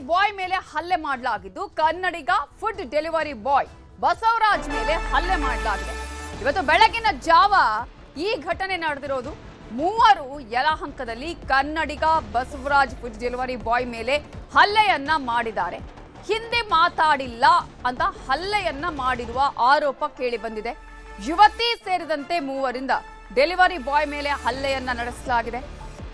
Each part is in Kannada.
ಬಾಯ್ ಮೇಲೆ ಹಲ್ಲೆ ಮಾಡಲಾಗಿದ್ದು ಕನ್ನಡಿಗ ಫುಡ್ ಡೆಲಿವರಿ ಬಾಯ್ ಬಸವರಾಜ್ ಮೇಲೆ ಹಲ್ಲೆ ಮಾಡಲಾಗಿದೆ. ಇವತ್ತು ಬೆಳಗಿನ ಜಾವ ಈ ಘಟನೆ ನಡೆದಿರೋದು. ಮೂವರು ಯಲಹಂಕದಲ್ಲಿ ಕನ್ನಡಿಗ ಬಸವರಾಜ್ ಫುಡ್ ಡೆಲಿವರಿ ಬಾಯ್ ಮೇಲೆ ಹಲ್ಲೆಯನ್ನ ಮಾಡಿದ್ದಾರೆ. ಹಿಂದಿ ಮಾತಾಡಿಲ್ಲ ಅಂತ ಹಲ್ಲೆಯನ್ನ ಮಾಡಿರುವ ಆರೋಪ ಕೇಳಿ ಬಂದಿದೆ. ಯುವತಿ ಸೇರಿದಂತೆ ಮೂವರಿಂದ ಡೆಲಿವರಿ ಬಾಯ್ ಮೇಲೆ ಹಲ್ಲೆಯನ್ನ ನಡೆಸಲಾಗಿದೆ.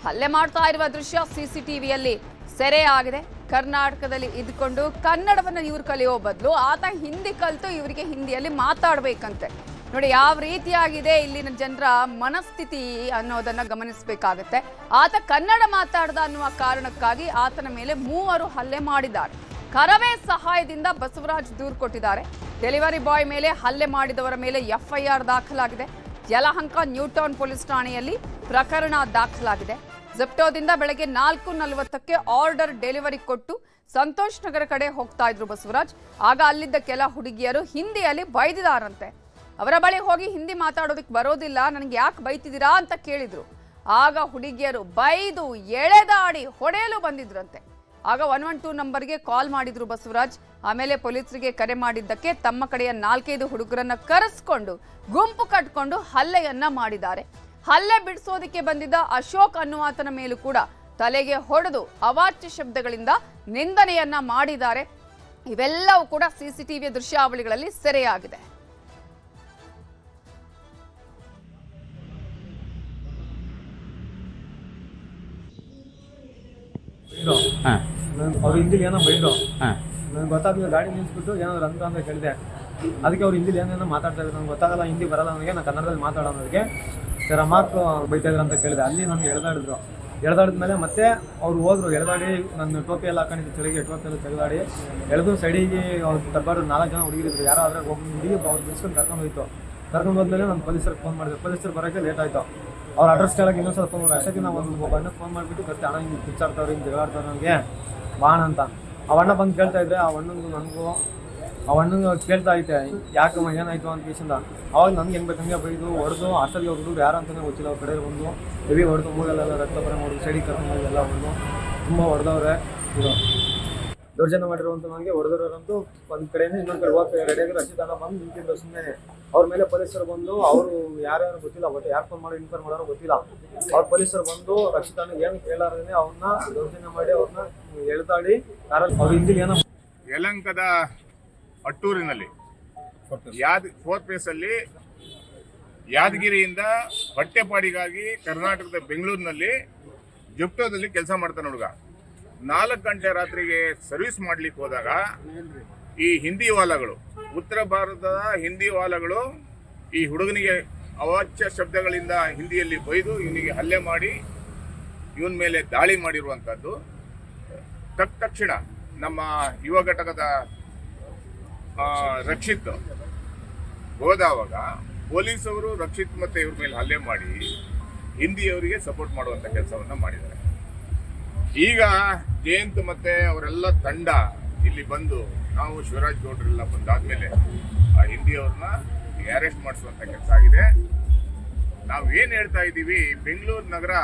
ಹಲ್ಲೆ ಮಾಡ್ತಾ ಇರುವ ದೃಶ್ಯ ಸಿಸಿಟಿವಿಯಲ್ಲಿ ಸೆರೆಯಾಗಿದೆ. ಕರ್ನಾಟಕದಲ್ಲಿ ಇದ್ಕೊಂಡು ಕನ್ನಡವನ್ನ ಇವ್ರು ಕಲಿಯೋ ಬದಲು ಆತ ಹಿಂದಿ ಕಲಿತು ಇವರಿಗೆ ಹಿಂದಿಯಲ್ಲಿ ಮಾತಾಡಬೇಕಂತೆ. ನೋಡಿ ಯಾವ ರೀತಿಯಾಗಿದೆ ಇಲ್ಲಿನ ಜನರ ಮನಸ್ಥಿತಿ ಅನ್ನೋದನ್ನ ಗಮನಿಸಬೇಕಾಗತ್ತೆ. ಆತ ಕನ್ನಡ ಮಾತಾಡದ ಅನ್ನುವ ಕಾರಣಕ್ಕಾಗಿ ಆತನ ಮೇಲೆ ಮೂವರು ಹಲ್ಲೆ ಮಾಡಿದ್ದಾರೆ. ಕರವೇ ಸಹಾಯದಿಂದ ಬಸವರಾಜ್ ದೂರು ಕೊಟ್ಟಿದ್ದಾರೆ. ಡೆಲಿವರಿ ಬಾಯ್ ಮೇಲೆ ಹಲ್ಲೆ ಮಾಡಿದವರ ಮೇಲೆ ಎಫ್ಐಆರ್ ದಾಖಲಾಗಿದೆ. ಯಲಹಂಕ ನ್ಯೂ ಟೌನ್ ಪೊಲೀಸ್ ಠಾಣೆಯಲ್ಲಿ ಪ್ರಕರಣ ದಾಖಲಾಗಿದೆ. ಜಿಪ್ಟೋದಿಂದ ಬೆಳಗ್ಗೆ 4:40ಕ್ಕೆ ಆರ್ಡರ್ ಡೆಲಿವರಿ ಕೊಟ್ಟು ಸಂತೋಷ್ ನಗರ ಕಡೆ ಹೋಗ್ತಾ ಇದ್ರು ಬಸವರಾಜ್. ಆಗ ಅಲ್ಲಿದ್ದ ಕೆಲ ಹುಡುಗಿಯರು ಹಿಂದಿಯಲ್ಲಿ ಬೈದಿದಾರಂತೆ. ಅವರ ಬಳಿ ಹೋಗಿ ಹಿಂದಿ ಮಾತಾಡೋದಕ್ಕೆ ಬರೋದಿಲ್ಲ, ನನಗೆ ಯಾಕೆ ಬೈತಿದ್ದೀರಾ ಅಂತ ಕೇಳಿದ್ರು. ಆಗ ಹುಡುಗಿಯರು ಬೈದು ಎಳೆದಾಡಿ ಹೊಡೆಯಲು ಬಂದಿದ್ರಂತೆ. ಆಗ 112 ನಂಬರ್ಗೆ ಕಾಲ್ ಮಾಡಿದ್ರು ಬಸವರಾಜ್. ಆಮೇಲೆ ಪೊಲೀಸರಿಗೆ ಕರೆ ಮಾಡಿದ್ದಕ್ಕೆ ತಮ್ಮ ಕಡೆಯ 4-5 ಹುಡುಗರನ್ನ ಕರೆಸ್ಕೊಂಡು ಗುಂಪು ಕಟ್ಕೊಂಡು ಹಲ್ಲೆಯನ್ನ ಮಾಡಿದ್ದಾರೆ. ಹಲ್ಲೆ ಬಿಡಿಸೋದಕ್ಕೆ ಬಂದಿದ್ದ ಅಶೋಕ್ ಅನ್ನುವಾತನ ಮೇಲೂ ಕೂಡ ತಲೆಗೆ ಹೊಡೆದು ಅವಾಚ್ಯ ಶಬ್ದಗಳಿಂದ ನಿಂದನೆಯನ್ನ ಮಾಡಿದ್ದಾರೆ. ಇವೆಲ್ಲವೂ ಕೂಡ ಸಿಸಿಟಿವಿಯ ದೃಶ್ಯಾವಳಿಗಳಲ್ಲಿ ಸೆರೆಯಾಗಿದೆ. ಅವ್ರು ಹಿಂದಿಲಿ ಏನೋ ಬೈದ್ರು, ನನ್ಗೆ ಗೊತ್ತಾಗಲಿಲ್ಲ. ಗಾಡಿ ನಿಲ್ಸ್ಬಿಟ್ಟು ಏನಾದ್ರು ಅಂತ ಕೇಳಿದೆ. ಅದಕ್ಕೆ ಅವ್ರು ಹಿಂದಿಲಿ ಏನೇನೋ ಮಾತಾಡ್ತಾ ಇದ್ರು. ನಂಗೆ ಗೊತ್ತಾಗಲ್ಲ, ಹಿಂದಿ ಬರಲ್ಲ ನನಗೆ, ನಾನು ಕನ್ನಡದಲ್ಲಿ ಮಾತಾಡೋರಿಗೆ ಸರ ಮಾತು ಬೈತಾ ಇದ್ರು ಅಂತ ಕೇಳಿದೆ. ಅಲ್ಲಿ ನನಗೆ ಎಳೆದಾಡಿದ್ಮೇಲೆ ಮತ್ತೆ ಅವ್ರು ಹೋದ್ರು. ಎಳೆದಾಡಿ ನನ್ನ ಟೋಪಿ ಎಲ್ಲ ಹಾಕೊಂಡಿದ್ದು ಚಳಿಗೆ, ಟೋಪಿ ಎಲ್ಲ ತೆಗೆದಾಡಿ ಎಳೆದು ಸೈಡಿಗೆ ಅವ್ರು ತರಬಾರ್ದು 4 ಜನ ಹುಡುಗಿರಿದ್ರು. ಯಾರೋ ಆದರೆ ಒಬ್ಬ ಹುಡುಗಿ ಅವ್ರು ಬಿಸ್ಕೊಂಡು ಕರ್ಕೊಂಡು ಹೋದ್ಮೇಲೆ ನಾನು ಪೊಲೀಸರಿಗೆ ಫೋನ್ ಮಾಡಿದೆ. ಪೊಲೀಸರು ಬರೋಕ್ಕೆ ಲೇಟ್ ಆಯಿತು. ಅವ್ರ ಅಡ್ರೆಸ್ ಕೇಳೋಕೆ ಇನ್ನೊಂದು ಫೋನ್ ಮಾಡಿ. ಅಷ್ಟಕ್ಕೆ ನಾವು ಒಂದು ಅಣ್ಣ ಫೋನ್ ಮಾಡಿಬಿಟ್ಟು ಬರ್ತೀವಿ, ಅಣ್ಣ ಹಿಂಗೆ ಕಿಚ್ಚಾಡ್ತಾವ್ರು, ಹಿಂಗೆ ಜಗಳಾಡ್ತಾರೆ ನನಗೆ ಬಾಣ ಅಂತ. ಆ ಅಣ್ಣ ಬಂದು ಕೇಳ್ತಾ ಇದ್ರೆ ಆ ಅಣ್ಣನಿಗೂ ನನಗೂ ಆ ಅಣ್ಣಂಗೆ ಕೇಳ್ತಾ ಐತೆ ಯಾಕಮ್ಮ ಏನಾಯಿತು ಅಂತ ಕೇಸಿಂದ. ಅವಾಗ ನನಗೆ ಹೆಂಗೆ ಬೇಕು ಹಂಗೆ ಬೈದು ಹೊಡೆದು ಅಷ್ಟಲ್ಲಿ ಅವ್ರ ಹುಡುಗರು ಯಾರು ಅಂತಲೇ ಗೊತ್ತಿಲ್ಲ. ಅವ್ರ ಕಡೆ ಬಂದು ಹೆವಿ ಹೊಡೆದು ಮೂಗಲೆಲ್ಲ ರಕ್ತ ಬರ ಮಾಡಿ ಸೈಡಿಗೆ ಕರ್ಕೊಂಡು ಎಲ್ಲ ಹೊಡೆದು ತುಂಬ ಹೊಡೆದವ್ರೆ. ಇದು ದೌರ್ಜನ್ಯ ಮಾಡಿರುವಂಥ ನನಗೆ ಹೊಡೆದಿರೋರಂತೂ ಒಂದು ಕಡೆಯಿಂದ ಇನ್ನೊಂದು ಕಡೆ ಹೋಗ್ತಾ ರೆಡಿಯಾಗಿ ರಚಿತಾನ ಬಂದು ನಿಂತಿದ್ದು ಸುಮ್ಮನೆ. ಅವ್ರ ಮೇಲೆ ಪೊಲೀಸರು ಬಂದು ಅವರು ಯಾರ್ಯಾರು ಗೊತ್ತಿಲ್ಲ, ಬಟ್ ಯಾರು ಫೋನ್ ಮಾಡಿ ಇನ್ಫಾರ್ಮ್ ಮಾಡೋರು ಗೊತ್ತಿಲ್ಲ. ಅವ್ರ ಪೊಲೀಸರು ಬಂದು ರಚಿತಾನ ಏನು ಕೇಳಾರೇ ಅವ್ರನ್ನ ದೌರ್ಜನ್ಯ ಮಾಡಿ ಅವ್ರನ್ನ ಎಳೆದಾಡಿ ಕಾರಲ್ಲಿ ಅವ್ರ ಹಿಂದಿಲಿ ಏನೋ ಯಲಹಂಕದ ಅಟ್ಟೂರಿನಲ್ಲಿ ಫೋರ್ತ್ ಫೇಸಲ್ಲಿ ಯಾದಗಿರಿಯಿಂದ ಹೊಟ್ಟೆಪಾಡಿಗಾಗಿ ಕರ್ನಾಟಕದ ಬೆಂಗಳೂರಿನಲ್ಲಿ ಜಿಪ್ಟೋದಲ್ಲಿ ಕೆಲಸ ಮಾಡ್ತಾನೆ ಹುಡುಗ. 4 ಗಂಟೆ ರಾತ್ರಿಗೆ ಸರ್ವಿಸ್ ಮಾಡ್ಲಿಕ್ಕೆ ಹೋದಾಗ ಈ ಹಿಂದಿ ವಾಲಗಳು, ಉತ್ತರ ಭಾರತದ ಹಿಂದಿ ವಾಲಗಳು ಈ ಹುಡುಗನಿಗೆ ಅವಾಚ್ಯ ಶಬ್ದಗಳಿಂದ ಹಿಂದಿಯಲ್ಲಿ ಬೈದು ಇವನಿಗೆ ಹಲ್ಲೆ ಮಾಡಿ ಇವನ ಮೇಲೆ ದಾಳಿ ಮಾಡಿರುವಂಥದ್ದು. ತಕ್ಷಣ ನಮ್ಮ ಯುವ ಘಟಕದ ರಕ್ಷಿತ್ ಹೋದವಾಗ ಪೊಲೀಸವರು ರಕ್ಷಿತ್ ಮತ್ತೆ ಇವ್ರ ಮೇಲೆ ಹಲ್ಲೆ ಮಾಡಿ ಹಿಂದಿಯವರಿಗೆ ಸಪೋರ್ಟ್ ಮಾಡುವಂಥ ಕೆಲಸವನ್ನ ಮಾಡಿದ್ದಾರೆ. ಈಗ ಜಯಂತ್ ಮತ್ತೆ ಅವರೆಲ್ಲ ತಂಡ ಇಲ್ಲಿ ಬಂದು ನಾವು ಶಿವರಾಜ್ ಗೌಡ್ರೆಲ್ಲ ಬಂದಾದ್ಮೇಲೆ ಆ ಹಿಂದಿಯವ್ರನ್ನ ಅರೆಸ್ಟ್ ಮಾಡಿಸುವಂತ ಕೆಲಸ ಆಗಿದೆ. ನಾವು ಏನ್ ಹೇಳ್ತಾ ಇದ್ದೀವಿ, ಬೆಂಗಳೂರು ನಗರ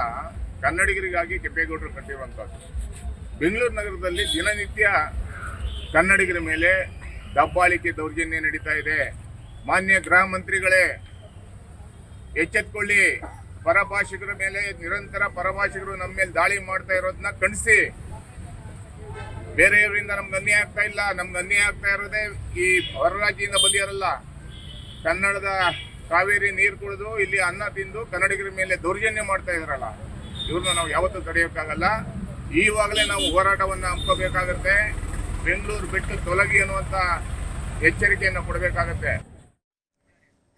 ಕನ್ನಡಿಗರಿಗಾಗಿ ಕೆಂಪೇಗೌಡರು ಕಟ್ಟಿರುವಂತದ್ದು. ಬೆಂಗಳೂರು ನಗರದಲ್ಲಿ ದಿನನಿತ್ಯ ಕನ್ನಡಿಗರ ಮೇಲೆ ದಬ್ಬಾಳಿಕೆ ದೌರ್ಜನ್ಯ ನಡೀತಾ ಇದೆ. ಮಾನ್ಯ ಗೃಹ ಮಂತ್ರಿಗಳೇ ಎಚ್ಚೆತ್ಕೊಳ್ಳಿ. ಪರಭಾಷಿಕರ ಮೇಲೆ ನಿರಂತರ ಪರಭಾಷಿಕರು ನಮ್ಮ ಮೇಲೆ ದಾಳಿ ಮಾಡ್ತಾ ಇರೋದನ್ನ ಖಂಡಿಸಿ. ಬೇರೆಯವರಿಂದ ನಮ್ಗೆ ಅನ್ಯಾಯ ಆಗ್ತಾ ಇಲ್ಲ. ನಮ್ಗೆ ಅನ್ಯಾಯ ಆಗ್ತಾ ಇರೋದೇ ಈ ಹೊರ ರಾಜ್ಯದಿಂದ ಬಂದಿರಲ್ಲ. ಕನ್ನಡದ ಕಾವೇರಿ ನೀರು ಕುಡಿದು ಇಲ್ಲಿ ಅನ್ನ ತಿಂದು ಕನ್ನಡಿಗರ ಮೇಲೆ ದೌರ್ಜನ್ಯ ಮಾಡ್ತಾ ಇದ್ರಲ್ಲ, ಇವ್ರನ್ನ ನಾವು ಯಾವತ್ತೂ ತಡೆಯೋಕ್ಕಾಗಲ್ಲ. ಈವಾಗಲೇ ನಾವು ಹೋರಾಟವನ್ನ ಹಮ್ಮಿಕೋಬೇಕಾಗತ್ತೆ. ಬೆಂಗಳೂರು ಬಿಟ್ಟು ತೊಲಗಿ ಅನ್ನುವಂತ ಎಚ್ಚರಿಕೆಯನ್ನು ಕೊಡಬೇಕಾಗತ್ತೆ.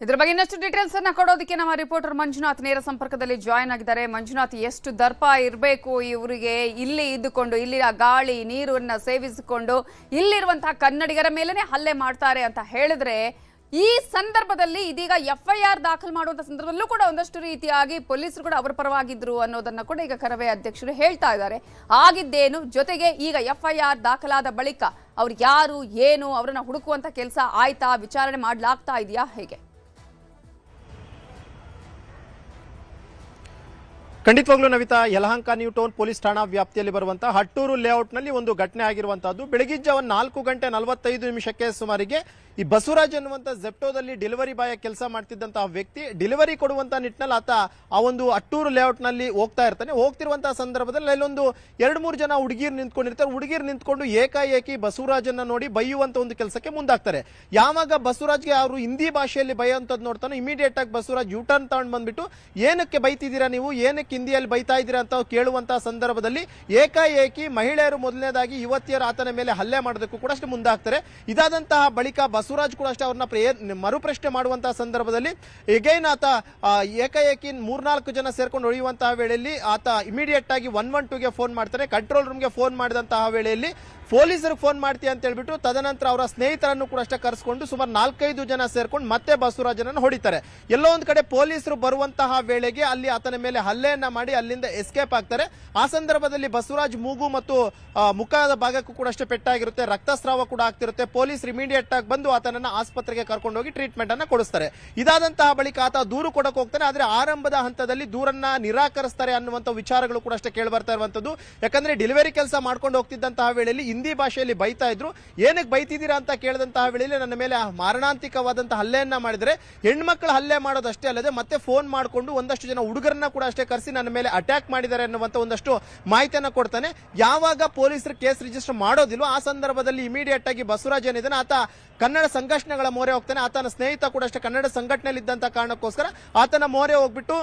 ಇದ್ರ ಬಗ್ಗೆ ಇನ್ನಷ್ಟು ಡೀಟೇಲ್ಸ್ ಅನ್ನ ಕೊಡೋದಕ್ಕೆ ನಮ್ಮ ರಿಪೋರ್ಟರ್ ಮಂಜುನಾಥ್ ನೇರ ಸಂಪರ್ಕದಲ್ಲಿ ಜಾಯಿನ್ ಆಗಿದ್ದಾರೆ. ಮಂಜುನಾಥ್, ಎಷ್ಟು ದರ್ಪ ಇರಬೇಕು ಇವರಿಗೆ ಇಲ್ಲಿ ಇದ್ದುಕೊಂಡು ಇಲ್ಲಿನ ಗಾಳಿ ನೀರನ್ನ ಸೇವಿಸಿಕೊಂಡು ಇಲ್ಲಿರುವಂತಹ ಕನ್ನಡಿಗರ ಮೇಲೇನೆ ಹಲ್ಲೆ ಮಾಡ್ತಾರೆ ಅಂತ ಹೇಳಿದ್ರೆ, ಈ ಸಂದರ್ಭದಲ್ಲಿ ಇದೀಗ ಎಫ್ಐಆರ್ ದಾಖಲು ಮಾಡುವಂತ ಸಂದರ್ಭದಲ್ಲೂ ಕೂಡ ಒಂದಷ್ಟು ರೀತಿಯಾಗಿ ಪೊಲೀಸರು ಕೂಡ ಅವರ ಪರವಾಗಿದ್ರು ಅನ್ನೋದನ್ನ ಕೂಡ ಈಗ ಕರವೇ ಅಧ್ಯಕ್ಷರು ಹೇಳ್ತಾ ಇದ್ದಾರೆ. ಆಗಿದ್ದೇನು, ಜೊತೆಗೆ ಈಗ ಎಫ್ಐಆರ್ ದಾಖಲಾದ ಬಳಿಕ ಅವ್ರು ಯಾರು ಏನು ಅವರನ್ನ ಹುಡುಕುವಂತ ಕೆಲಸ ಆಯ್ತಾ, ವಿಚಾರಣೆ ಮಾಡ್ಲಾಗ್ತಾ ಇದೆಯಾ, ಹೇಗೆ? ಖಂಡಿತವಾಗ್ಲೂ Navita, Yelahanka new town police ಠಾಣಾ ವ್ಯಾಪ್ತಿಯಲ್ಲಿ ಬರುವಂತಹ ಹಟ್ಟೂರು ಲೇಔಟ್ನಲ್ಲಿ ಒಂದು ಘಟನೆ ಆಗಿರುವಂತಹದ್ದು. ಬೆಳಗಿನ ಜಾವ 4:45 ಸುಮಾರಿಗೆ ಈ ಬಸವರಾಜ್ ಅನ್ನುವಂತ ಜೆಪ್ಟೋದಲ್ಲಿ ಡೆಲಿವರಿ ಬಾಯ್ ಕೆಲಸ ಮಾಡ್ತಿದ್ದಂತಹ ವ್ಯಕ್ತಿ ಡೆಲಿವರಿ ಕೊಡುವಂತ ನಿಟ್ಟಿನಲ್ಲಿ ಆತ ಆ ಒಂದು ಹಟ್ಟೂರು ಲೇಔಟ್ ನಲ್ಲಿ ಹೋಗ್ತಾ ಇರ್ತಾನೆ. ಹೋಗ್ತಿರುವಂತಹ ಸಂದರ್ಭದಲ್ಲಿ ಅಲ್ಲೊಂದು 2-3 ಜನ ಹುಡುಗಿರು ನಿಂತ್ಕೊಂಡಿರ್ತಾರೆ. ಹುಡುಗಿರು ನಿಂತ್ಕೊಂಡು ಏಕಾಏಕಿ ಬಸವರಾಜನ್ನ ನೋಡಿ ಬೈಯುವಂತ ಒಂದು ಕೆಲಸಕ್ಕೆ ಮುಂದಾಗ್ತಾರೆ. ಯಾವಾಗ ಬಸವರಾಜ್ಗೆ ಅವರು ಹಿಂದಿ ಭಾಷೆಯಲ್ಲಿ ಬೈಯುವಂತದ್ದು ನೋಡ್ತಾನೆ, ಇಮಿಡಿಯೇಟ್ ಆಗಿ ಬಸವರಾಜ್ ಯೂಟರ್ನ್ ತಗೊಂಡ್ ಬಂದ್ಬಿಟ್ಟು ಏನಕ್ಕೆ ಬೈತಿದ್ದೀರಾ ನೀವು, ಏನಕ್ಕೆ ಹಿಂದಿಯಲ್ಲಿ ಬೈತಾ ಇದ್ದೀರಾ ಅಂತ ಕೇಳುವಂತಹ ಸಂದರ್ಭದಲ್ಲಿ ಏಕಾಏಕಿ ಮಹಿಳೆಯರು ಮೊದಲನೇದಾಗಿ ಯುವತಿಯರು ಆತನ ಮೇಲೆ ಹಲ್ಲೆ ಮಾಡೋದಕ್ಕೂ ಕೂಡ ಅಷ್ಟೇ ಮುಂದಾಗ್ತಾರೆ. ಇದಾದಂತಹ ಬಳಿಕ ಬಸವರಾಜ್ ಕೂಡ ಅಷ್ಟೇ ಅವ್ರನ್ನ ಮರುಪ್ರಶ್ನೆ ಮಾಡುವಂತಹ ಸಂದರ್ಭದಲ್ಲಿ ಎಗೈನ್ ಆತ ಏಕಾಏಕಿ 3-4 ಜನ ಸೇರ್ಕೊಂಡು ಹೊಡೆಯುವಂತಹ ವೇಳೆಯಲ್ಲಿ ಆತ ಇಮಿಡಿಯೇಟ್ ಆಗಿ 112ಗೆ ಫೋನ್ ಮಾಡ್ತಾರೆ. ಕಂಟ್ರೋಲ್ ರೂಮ್ಗೆ ಫೋನ್ ಮಾಡಿದಂತಹ ವೇಳೆಯಲ್ಲಿ ಪೊಲೀಸರಿಗೆ ಫೋನ್ ಮಾಡ್ತೀಯ ಅಂತ ಹೇಳ್ಬಿಟ್ಟು ತದನಂತರ ಅವರ ಸ್ನೇಹಿತರನ್ನು ಕೂಡ ಅಷ್ಟೇ ಕರೆಸ್ಕೊಂಡು ಸುಮಾರು 4-5 ಜನ ಸೇರ್ಕೊಂಡು ಮತ್ತೆ ಬಸವರಾಜನನ್ನು ಹೊಡಿತಾರೆ. ಎಲ್ಲೋ ಒಂದ್ ಕಡೆ ಪೊಲೀಸರು ಬರುವಂತಹ ವೇಳೆಗೆ ಅಲ್ಲಿ ಆತನ ಮೇಲೆ ಹಲ್ಲೆಯನ್ನ ಮಾಡಿ ಅಲ್ಲಿಂದ ಎಸ್ಕೇಪ್ ಆಗ್ತಾರೆ. ಆ ಸಂದರ್ಭದಲ್ಲಿ ಬಸವರಾಜ್ ಮೂಗು ಮತ್ತು ಮುಖದ ಭಾಗಕ್ಕೂ ಕೂಡ ಅಷ್ಟೇ ಪೆಟ್ಟಾಗಿರುತ್ತೆ, ರಕ್ತಸ್ರಾವ ಕೂಡ ಆಗ್ತಿರುತ್ತೆ. ಪೊಲೀಸರು ಇಮಿಡಿಯೇಟ್ ಆಗಿ ಬಂದು ಆತನನ್ನ ಆಸ್ಪತ್ರೆಗೆ ಕರ್ಕೊಂಡು ಹೋಗಿ ಟ್ರೀಟ್ಮೆಂಟ್ ಅನ್ನ ಕೊಡಿಸ್ತಾರೆ. ಇದಾದಂತಹ ಬಳಿಕ ಆತ ದೂರು ಕೊಡಕ್ಕೆ ಹೋಗ್ತಾನೆ. ಆದ್ರೆ ಆರಂಭದ ಹಂತದಲ್ಲಿ ದೂರನ್ನ ನಿರಾಕರಿಸ್ತಾರೆ ಅನ್ನುವಂತ ವಿಚಾರಗಳು ಕೂಡ ಅಷ್ಟೇ ಕೇಳಿ ಬರ್ತಾ ಇರುವಂತದ್ದು. ಯಾಕಂದ್ರೆ ಡೆಲಿವರಿ ಕೆಲಸ ಮಾಡ್ಕೊಂಡು ಹೋಗ್ತಿದ್ದಂತಹ ವೇಳೆಯಲ್ಲಿ ಹಿಂದಿ ಭಾಷೆಯಲ್ಲಿ ಬೈತಾ ಇದ್ರು. ಏನಕ್ಕೆ ಬೈತಿದ್ದೀರಾ ಅಂತ ಕೇಳಿದಂತಹ ವೇಳೆಯಲ್ಲಿ ನನ್ನ ಮೇಲೆ ಮಾರಣಾಂತಿಕವಾದಂತಹ ಹಲ್ಲೆಯನ್ನ ಮಾಡಿದರೆ, ಹೆಣ್ಮಕ್ಳು ಹಲ್ಲೆ ಮಾಡೋದಷ್ಟೇ ಅಲ್ಲದೆ ಮತ್ತೆ ಫೋನ್ ಮಾಡಿಕೊಂಡು ಒಂದಷ್ಟು ಜನ ಹುಡುಗರನ್ನ ಕೂಡ ಅಷ್ಟೇ ಕರೆಸಿ ನನ್ನ ಮೇಲೆ ಅಟ್ಯಾಕ್ ಮಾಡಿದ್ದಾರೆ ಅನ್ನುವಂತ ಒಂದಷ್ಟು ಮಾಹಿತಿಯನ್ನ ಕೊಡ್ತಾನೆ. ಯಾವಾಗ ಪೊಲೀಸರು ಕೇಸ್ ರಿಜಿಸ್ಟರ್ ಮಾಡೋದಿಲ್ವೋ ಆ ಸಂದರ್ಭದಲ್ಲಿ ಇಮಿಡಿಯೇಟ್ ಆಗಿ ಬಸವರಾಜ್ ಏನಿದ್ದಾನೆ ಆತ ಕನ್ನಡ ಸಂಘಟನೆಗಳ ಮೊರೆ ಹೋಗ್ತಾನೆ. ಆತನ ಸ್ನೇಹಿತ ಕೂಡ ಅಷ್ಟೇ ಕನ್ನಡ ಸಂಘಟನೆಯಲ್ಲಿ ಇದ್ದಂತ ಕಾರಣಕ್ಕೋಸ್ಕರ ಆತನ ಮೊರೆ ಹೋಗ್ಬಿಟ್ಟು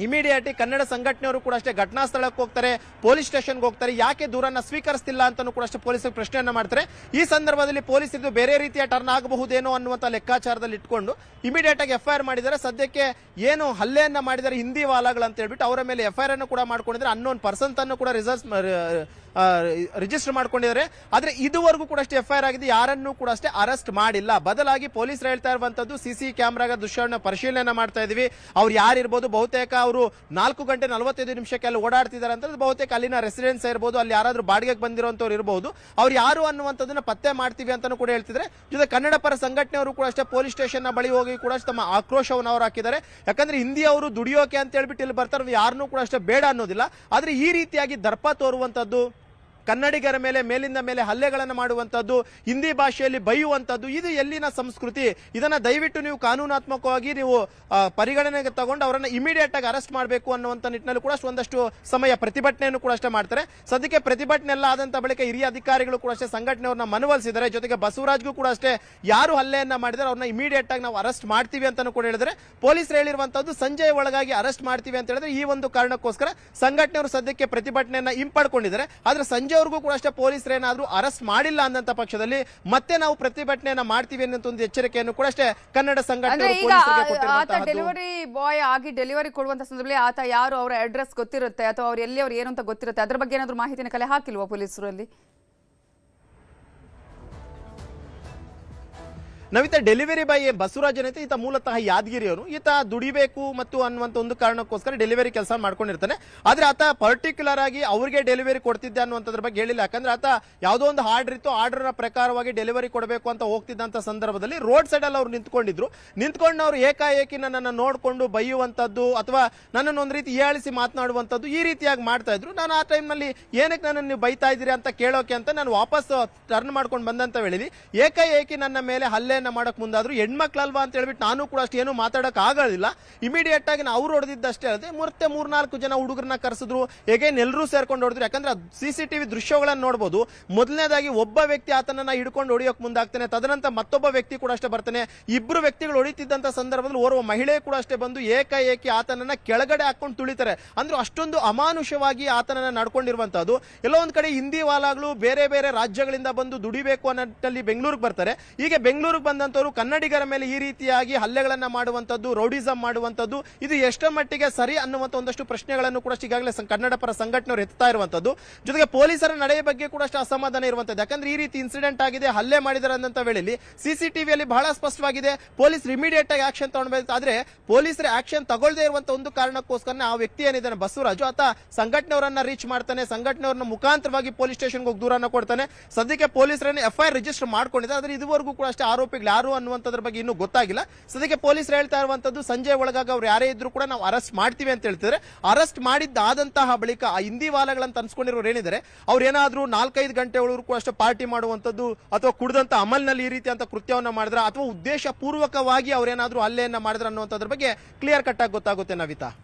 ಇಮಿಡಿಯೇಟ್ ಕನ್ನಡ ಸಂಘಟನೆಯವರು ಕೂಡ ಅಷ್ಟೇ ಘಟನಾ ಸ್ಥಳಕ್ಕೆ ಹೋಗ್ತಾರೆ, ಪೊಲೀಸ್ ಸ್ಟೇಷನ್ಗೆ ಹೋಗ್ತಾರೆ. ಯಾಕೆ ದೂರನ್ನ ಸ್ವೀಕರಿಸ್ತಿಲ್ಲ ಅಂತಾನೂ ಕೂಡ ಅಷ್ಟೇ ಪೊಲೀಸರಿಗೆ ಪ್ರಶ್ನೆಯನ್ನ ಮಾಡ್ತಾರೆ. ಈ ಸಂದರ್ಭದಲ್ಲಿ ಪೊಲೀಸ್ ಇದು ಬೇರೆ ರೀತಿಯ ಟರ್ನ್ ಆಗಬಹುದೇನೋ ಅನ್ನುವಂತ ಲೆಕ್ಕಾಚಾರದಲ್ಲಿ ಇಟ್ಕೊಂಡು ಇಮಿಡಿಯೇಟ್ ಆಗಿ ಎಫ್ಐಆರ್ ಮಾಡಿದ್ದಾರೆ. ಸದ್ಯಕ್ಕೆ ಏನು ಹಲ್ಲೆಯನ್ನ ಮಾಡಿದ್ದಾರೆ ಹಿಂದಿ ವಾಲಾಗಳು ಅಂತ ಹೇಳ್ಬಿಟ್ಟು ಅವರ ಮೇಲೆ ಎಫ್ಐಆರ್ ಅನ್ನು ಕೂಡ ಮಾಡ್ಕೊಂಡಿದ್ದಾರೆ. ಅನ್ನೋನ್ ಪರ್ಸನ್ ಅನ್ನು ಕೂಡ ರಿಜಿಸ್ಟರ್ ಮಾಡ್ಕೊಂಡಿದ್ದಾರೆ. ಆದ್ರೆ ಇದುವರೆಗೂ ಕೂಡ ಅಷ್ಟೇ ಎಫ್ಐಆರ್ ಆಗಿದೆ, ಯಾರನ್ನೂ ಕೂಡ ಅಷ್ಟೇ ಅರೆಸ್ಟ್ ಮಾಡಿಲ್ಲ. ಬದಲಾಗಿ ಪೊಲೀಸರು ಹೇಳ್ತಾ ಇರುವಂತದ್ದು ಸಿಸಿ ಕ್ಯಾಮೆರಾಗ ದೃಶ್ಯವನ್ನು ಪರಿಶೀಲನೆ ಮಾಡ್ತಾ ಇದೀವಿ, ಅವ್ರು ಯಾರಿರ್ಬೋದು, ಬಹುತೇಕ ಅವರು 4:45 ಅಲ್ಲಿ ಓಡಾಡ್ತಿದ್ದಾರೆ ಅಂತ ಬಹುತೇಕ ಅಲ್ಲಿನ ರೆಸಿಡೆನ್ಸ್ ಇರ್ಬೋದು, ಅಲ್ಲಿ ಯಾರಾದ್ರೂ ಬಾಡಿಗೆಗೆ ಬಂದಿರುವಂತವ್ರು ಇರಬಹುದು, ಅವ್ರು ಯಾರು ಅನ್ನುವಂಥದ್ದನ್ನ ಪತ್ತೆ ಮಾಡ್ತೀವಿ ಅಂತಾನು ಕೂಡ ಹೇಳ್ತಿದ್ರೆ. ಜೊತೆ ಕನ್ನಡ ಪರ ಸಂಘಟನೆಯವರು ಕೂಡ ಅಷ್ಟೇ ಪೊಲೀಸ್ ಸ್ಟೇಷನ್ ನ ಬಳಿ ಹೋಗಿ ಕೂಡ ತಮ್ಮ ಆಕ್ರೋಶವನ್ನು ಅವರು ಹಾಕಿದ್ದಾರೆ. ಯಾಕಂದ್ರೆ ಹಿಂದಿ ಅವರು ದುಡಿಯೋಕೆ ಅಂತ ಹೇಳ್ಬಿಟ್ಟು ಇಲ್ಲಿ ಬರ್ತಾರೆ, ಯಾರನ್ನೂ ಕೂಡ ಅಷ್ಟೇ ಬೇಡ ಅನ್ನೋದಿಲ್ಲ. ಆದ್ರೆ ಈ ರೀತಿಯಾಗಿ ದರ್ಪ ತೋರುವಂತದ್ದು, ಕನ್ನಡಿಗರ ಮೇಲೆ ಮೇಲಿಂದ ಮೇಲೆ ಹಲ್ಲೆಗಳನ್ನು ಮಾಡುವಂತದ್ದು, ಹಿಂದಿ ಭಾಷೆಯಲ್ಲಿ ಬೈಯುವಂತದ್ದು, ಇದು ಎಲ್ಲಿನ ಸಂಸ್ಕೃತಿ? ಇದನ್ನ ದಯವಿಟ್ಟು ನೀವು ಕಾನೂನಾತ್ಮಕವಾಗಿ ನೀವು ಪರಿಗಣನೆಗೆ ತಗೊಂಡು ಅವರನ್ನ ಇಮಿಡಿಯೇಟ್ ಆಗಿ ಅರೆಸ್ಟ್ ಮಾಡಬೇಕು ಅನ್ನುವಂತ ನಿಟ್ಟಿನಲ್ಲಿ ಕೂಡ ಒಂದಷ್ಟು ಸಮಯ ಪ್ರತಿಭಟನೆಯನ್ನು ಕೂಡ ಅಷ್ಟೇ ಮಾಡ್ತಾರೆ. ಸದ್ಯಕ್ಕೆ ಪ್ರತಿಭಟನೆ ಎಲ್ಲ ಆದಂತ ಬಳಿಕ ಹಿರಿಯ ಅಧಿಕಾರಿಗಳು ಕೂಡ ಅಷ್ಟೇ ಸಂಘಟನೆಯವ್ರನ್ನ ಮನವೊಲಿಸಿದ್ದಾರೆ. ಜೊತೆಗೆ ಬಸವರಾಜ್ಗೂ ಕೂಡ ಅಷ್ಟೇ ಯಾರು ಹಲ್ಲೆಯನ್ನ ಮಾಡಿದರೆ ಅವ್ರನ್ನ ಇಮಿಡಿಯೇಟ್ ಆಗಿ ನಾವು ಅರೆಸ್ಟ್ ಮಾಡ್ತೀವಿ ಅಂತಾನು ಕೂಡ ಹೇಳಿದ್ರೆ. ಪೊಲೀಸರು ಹೇಳಿರುವಂತದ್ದು ಸಂಜೆ ಒಳಗಾಗಿ ಅರೆಸ್ಟ್ ಮಾಡ್ತೀವಿ ಅಂತ ಹೇಳಿದ್ರೆ, ಈ ಒಂದು ಕಾರಣಕ್ಕೋಸ್ಕರ ಸಂಘಟನೆಯವರು ಸದ್ಯಕ್ಕೆ ಪ್ರತಿಭಟನೆಯನ್ನ ಹಿಂಪಡ್ಕೊಂಡಿದ್ದಾರೆ. ಆದ್ರೆ ಸಂಜೆ ಅವ್ರಿಗೂ ಕೂಡ ಅಷ್ಟೇ ಪೊಲೀಸರು ಏನಾದ್ರೂ ಅರೆಸ್ಟ್ ಮಾಡಿಲ್ಲ ಅನ್ನಂತ ಪಕ್ಷದಲ್ಲಿ ಮತ್ತೆ ನಾವು ಪ್ರತಿಭಟನೆಯನ್ನ ಮಾಡ್ತೀವಿ ಅನ್ನೋ ಒಂದು ಎಚ್ಚರಿಕೆಯನ್ನು ಕೂಡ ಅಷ್ಟೇ ಕನ್ನಡ ಸಂಘಟನೆ ಡೆಲಿವರಿ ಬಾಯ್ ಆಗಿ ಡೆಲಿವರಿ ಕೊಡುವಂತ ಸಂದರ್ಭದಲ್ಲಿ ಆತ ಯಾರು, ಅವರ ಅಡ್ರೆಸ್ ಗೊತ್ತಿರುತ್ತೆ ಅಥವಾ ಅವ್ರು ಎಲ್ಲಿ ಅವ್ರು ಏನು ಅಂತ ಗೊತ್ತಿರುತ್ತೆ, ಅದ್ರ ಬಗ್ಗೆ ಏನಾದ್ರು ಮಾಹಿತಿನ ಕಲೆ ಹಾಕಿಲ್ವಾ ಪೊಲೀಸರು ಅಲ್ಲಿ? ನವಿತಾ, ಡೆಲಿವರಿ ಬಾಯ್ ಬಸವರಾಜ್ ಏನೈತೆ ಈತ ಮೂಲತಃ ಯಾದಗಿರಿಯವರು. ಈತ ದುಡಿಬೇಕು ಮತ್ತು ಅನ್ನುವಂತ ಒಂದು ಕಾರಣಕ್ಕೋಸ್ಕರ ಡೆಲಿವರಿ ಕೆಲಸ ಮಾಡ್ಕೊಂಡಿರ್ತಾನೆ. ಆದ್ರೆ ಆತ ಪರ್ಟಿಕ್ಯುಲರ್ ಆಗಿ ಅವ್ರಿಗೆ ಡೆಲಿವರಿ ಕೊಡ್ತಿದ್ದೆ ಅನ್ನುವಂಥದ್ರ ಬಗ್ಗೆ ಹೇಳಿಲ್ಲ. ಯಾಕಂದ್ರೆ ಆತ ಯಾವುದೋ ಒಂದು ಆರ್ಡರ್ ಇತ್ತು, ಆರ್ಡರ್ ಪ್ರಕಾರವಾಗಿ ಡೆಲಿವರಿ ಕೊಡಬೇಕು ಅಂತ ಹೋಗ್ತಿದ್ದಂತ ಸಂದರ್ಭದಲ್ಲಿ ರೋಡ್ ಸೈಡ್ ಅಲ್ಲಿ ಅವ್ರು ನಿಂತ್ಕೊಂಡು ಅವ್ರು ಏಕಾಏಕಿ ನನ್ನನ್ನು ನೋಡ್ಕೊಂಡು ಬೈಯುವಂತದ್ದು ಅಥವಾ ನನ್ನನ್ನು ಒಂದು ರೀತಿ ಹೀಯಾಳಿಸಿ ಮಾತನಾಡುವಂತದ್ದು ಈ ರೀತಿಯಾಗಿ ಮಾಡ್ತಾ ಇದ್ರು. ನಾನು ಆ ಟೈಮ್ ನಲ್ಲಿ ಏನಕ್ಕೆ ನನ್ನನ್ನು ನೀವು ಬೈತಾ ಇದ್ದೀರಿ ಅಂತ ಕೇಳೋಕೆ ಅಂತ ನಾನು ವಾಪಸ್ ಟರ್ನ್ ಮಾಡ್ಕೊಂಡು ಬಂದಂತ ವೇಳೆಯಲ್ಲಿ ಏಕಾಏಕಿ ನನ್ನ ಮೇಲೆ ಹಲ್ಲೆ ಮಾಡಕ್ ಮುಂದಾದ್ರು. ಹೆಣ್ಮಕ್ಳಲ್ವಾ ಅಂತ ಹೇಳ್ಬಿಟ್ಟು ನಾನು ಕೂಡ ಅಷ್ಟು ಏನು ಮಾತಾಡಕ್ ಆಗೋದಿಲ್ಲ. ಇಮಿಡಿಯೇಟ್ ಆಗಿ ಅವ್ರು ಹೊಡೆದಿದ್ದಷ್ಟೇ ಅಲ್ಲದೆ ಮತ್ತೆ 3-4 ಜನ ಹುಡುಗರನ್ನ ಕರೆಸಿದ್ರು. ಹೇಗೆ ಎಲ್ಲರೂ ಸೇರ್ಕೊಂಡು ಹೊಡೆದ್ರು. ಯಾಕಂದ್ರೆ CCTV ದೃಶ್ಯಗಳನ್ನ ನೋಡಬಹುದು. ಮೊದಲನೇದಾಗಿ ಒಬ್ಬ ವ್ಯಕ್ತಿ ಆತನನ್ನ ಹಿಡ್ಕೊಂಡು ಹೊಡೆಯೋಕ್ ಮುಂದಾಗ್ತಾನೆ, ತದನಂತರ ಮತ್ತೊಬ್ಬ ವ್ಯಕ್ತಿ ಕೂಡ ಅಷ್ಟೇ ಬರ್ತಾನೆ. ಇಬ್ರು ವ್ಯಕ್ತಿಗಳು ಹೊಡಿತಿದ್ದಂತ ಸಂದರ್ಭದಲ್ಲಿ ಓರ್ವ ಮಹಿಳೆ ಕೂಡ ಅಷ್ಟೇ ಬಂದು ಏಕಾಏಕಿ ಆತನನ್ನ ಕೆಳಗಡೆ ಹಾಕೊಂಡು ತುಳಿತಾರೆ. ಅಂದ್ರೆ ಅಷ್ಟೊಂದು ಅಮಾನುಷವಾಗಿ ಆತನನ್ನ ನಡ್ಕೊಂಡಿರುವಂತದ್ದು. ಎಲ್ಲೋ ಒಂದ್ ಕಡೆ ಹಿಂದಿ ವಾಲಾಗಳು ಬೇರೆ ಬೇರೆ ರಾಜ್ಯಗಳಿಂದ ಬಂದು ದುಡಿಬೇಕು ಅನ್ನೋಲ್ಲಿ ಬೆಂಗಳೂರಿಗೆ ಬರ್ತಾರೆ. ಹೀಗೆ ಬೆಂಗಳೂರಿಗೆ ಬಂದಂತವರು ಕನ್ನಡಿಗರ ಮೇಲೆ ಈ ರೀತಿಯಾಗಿ ಹಲ್ಲೆಗಳನ್ನ ಮಾಡುವಂತದ್ದು, ರೌಡಿಸಂ ಮಾಡುವಂತದ್ದು, ಇದು ಎಷ್ಟರ ಮಟ್ಟಿಗೆ ಸರಿ ಅನ್ನುವಂತ ಒಂದಷ್ಟು ಪ್ರಶ್ನೆಗಳನ್ನು ಕೂಡ ಈಗಾಗಲೇ ಕನ್ನಡ ಪರ ಸಂಘಟನೆಯವರು ಎತ್ತಾ ಇರುವಂತದ್ದು. ಜೊತೆಗೆ ಪೊಲೀಸರ ನಡೆಯ ಬಗ್ಗೆ ಕೂಡ ಅಷ್ಟು ಅಸಮಾಧಾನ ಇರುವಂತದ್ದು. ಯಾಕಂದ್ರೆ ಈ ರೀತಿ ಇನ್ಸಿಡೆಂಟ್ ಆಗಿದೆ, ಹಲ್ಲೆ ಮಾಡಿದ್ದಾರೆ ಅನ್ನೋ ವೇಳೆಯಲ್ಲಿ CCTVಯಲ್ಲಿ ಬಹಳ ಸ್ಪಷ್ಟವಾಗಿದೆ, ಪೊಲೀಸರು ಇಮಿಡಿಯೇಟ್ ಆಗಿ ಆಕ್ಷನ್ ತಗೊಳ್ಬೇಕು. ಆದ್ರೆ ಪೊಲೀಸರು ಆಕ್ಷನ್ ತಗೊಳ್ಳದೇ ಇರುವಂತ ಒಂದು ಕಾರಣಕ್ಕೋಸ್ಕರ ಆ ವ್ಯಕ್ತಿ ಏನಿದ್ದಾನೆ ಬಸವರಾಜು, ಆತ ಸಂಘಟನೆಯವರನ್ನ ರೀಚ್ ಮಾಡ್ತಾನೆ, ಸಂಘಟನೆಯವರನ್ನ ಮುಖಾಂತರವಾಗಿ ಪೊಲೀಸ್ ಸ್ಟೇಷನ್ಗೆ ಹೋಗಿ ದೂರನ್ನ ಕೊಡ್ತಾನೆ. ಸದ್ಯಕ್ಕೆ ಪೊಲೀಸರನ್ನ FIR ರಿಜಿಸ್ಟರ್ ಮಾಡ್ಕೊಂಡಿದ್ದಾರೆ. ಆದ್ರೆ ಇದುವರೆಗೂ ಕೂಡ ಅಷ್ಟೇ ಆರೋಪಿ ಆರೋಪಿಗಳು ಯಾರು ಅನ್ನುವಂಥದ್ರ ಬಗ್ಗೆ ಇನ್ನೂ ಗೊತ್ತಾಗಿಲ್ಲ. ಸದ್ಯಕ್ಕೆ ಪೊಲೀಸರು ಹೇಳ್ತಾ ಇರುವಂತದ್ದು ಸಂಜೆ ಒಳಗಾಗಿ ಅವ್ರು ಯಾರೇ ಇದ್ರು ಕೂಡ ನಾವು ಅರೆಸ್ಟ್ ಮಾಡ್ತೀವಿ ಅಂತ ಹೇಳ್ತಿದ್ರೆ, ಅರೆಸ್ಟ್ ಮಾಡಿದ್ದಾದಂತಹ ಬಳಿಕ ಆ ಹಿಂದಿ ವಾಲಗಳಂತ ಅನ್ಸ್ಕೊಂಡಿರೋರು ಏನಿದ್ದಾರೆ ಅವ್ರು ಏನಾದ್ರೂ 4-5 ಗಂಟೆ ಒಳಗೂ ಅಷ್ಟೇ ಪಾರ್ಟಿ ಮಾಡುವಂತದ್ದು ಅಥವಾ ಕುಡಿದಂತ ಅಮಲ್ನಲ್ಲಿ ಈ ರೀತಿ ಅಂತ ಕೃತ್ಯವನ್ನ ಮಾಡಿದ್ರ ಅಥವಾ ಉದ್ದೇಶ ಪೂರ್ವಕವಾಗಿ ಅವ್ರೇನಾದ್ರೂ ಹಲ್ಲೆಯನ್ನ ಮಾಡಿದ್ರ ಅನ್ನುವಂಥದ್ರ ಬಗ್ಗೆ ಕ್ಲಿಯರ್ ಕಟ್ ಆಗಿ ಗೊತ್ತಾಗುತ್ತೆ ನವಿತಾ.